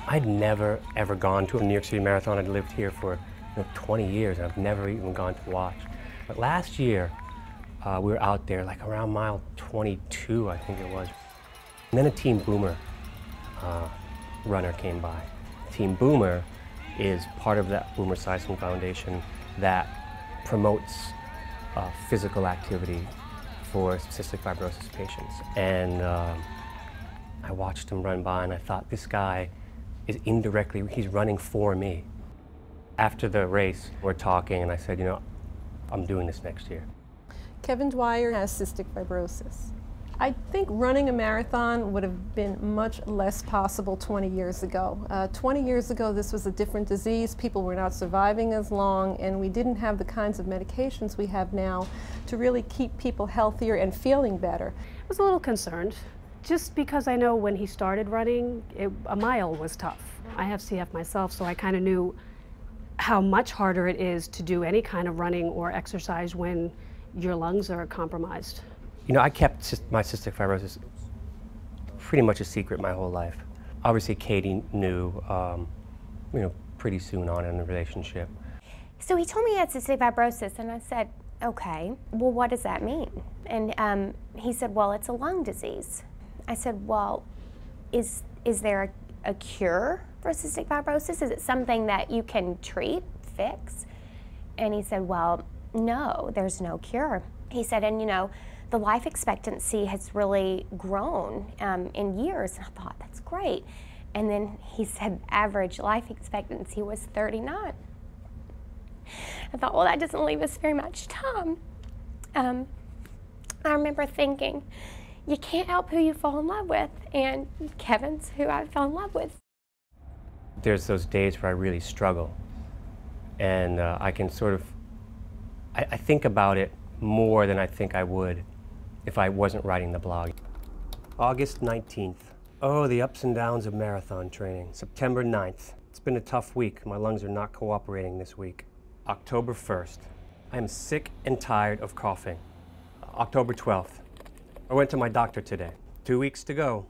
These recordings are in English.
I'd never, ever gone to a New York City Marathon. I'd lived here for 20 years, and I've never even gone to watch. But last year, we were out there, like around mile 22, I think it was. And then a Team Boomer runner came by. Team Boomer is part of that Boomer Esiason Foundation that promotes physical activity for cystic fibrosis patients. And I watched him run by, and I thought, this guy is indirectly, he's running for me. After the race, we're talking, and I said, I'm doing this next year. Kevin Dwyer has cystic fibrosis. I think running a marathon would have been much less possible 20 years ago. 20 years ago, this was a different disease. People were not surviving as long, and we didn't have the kinds of medications we have now to really keep people healthier and feeling better. I was a little concerned, just because I know when he started running, a mile was tough. I have CF myself, so I kind of knew how much harder it is to do any kind of running or exercise when your lungs are compromised. I kept my cystic fibrosis pretty much a secret my whole life. Obviously, Katie knew, pretty soon on in the relationship. So he told me he had cystic fibrosis, and I said, okay, well, what does that mean? And he said, well, it's a lung disease. I said, well, is there a cure for cystic fibrosis? Is it something that you can treat, fix? And he said, well, no, there's no cure. He said, and the life expectancy has really grown in years. And I thought, that's great. And then he said average life expectancy was 39. I thought, well, that doesn't leave us very much time. I remember thinking, you can't help who you fall in love with, and Kevin's who I fell in love with. There's those days where I really struggle, and I can sort of, I think about it more than I think I would if I wasn't writing the blog. August 19th. Oh, the ups and downs of marathon training. September 9th. It's been a tough week. My lungs are not cooperating this week. October 1st. I am sick and tired of coughing. October 12th. I went to my doctor today. 2 weeks to go.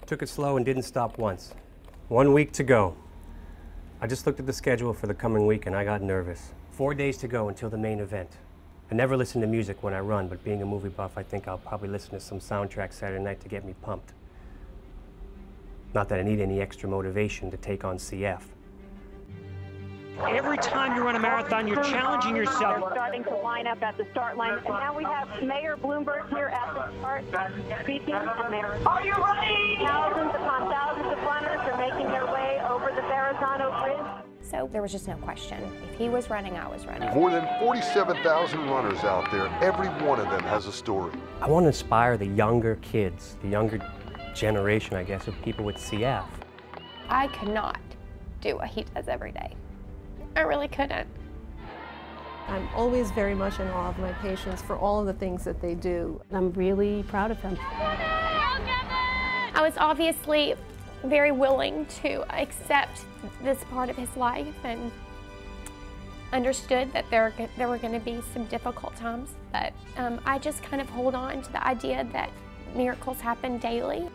Took it slow and didn't stop once. 1 week to go. I just looked at the schedule for the coming week and I got nervous. 4 days to go until the main event. I never listen to music when I run, but being a movie buff, I think I'll probably listen to some soundtrack Saturday night to get me pumped. Not that I need any extra motivation to take on CF. Every time you run a marathon, you're challenging yourself. We're starting to line up at the start line, and now we have Mayor Bloomberg here at the start speaking. Are you ready? Thousands upon thousands of runners are making their way over the Verrazano Bridge. So there was just no question. If he was running, I was running. More than 47,000 runners out there. Every one of them has a story. I want to inspire the younger kids, the younger generation, I guess, of people with CF. I could not do what he does every day. I really couldn't. I'm always very much in awe of my patients for all of the things that they do. And I'm really proud of him. I was obviously very willing to accept this part of his life and understood that there were going to be some difficult times, but I just kind of hold on to the idea that miracles happen daily.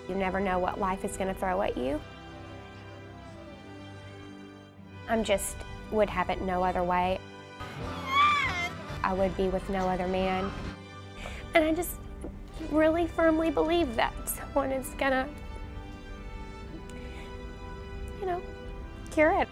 You never know what life is going to throw at you. I just would have it no other way. I would be with no other man. And I just really firmly believe that someone is gonna, cure it.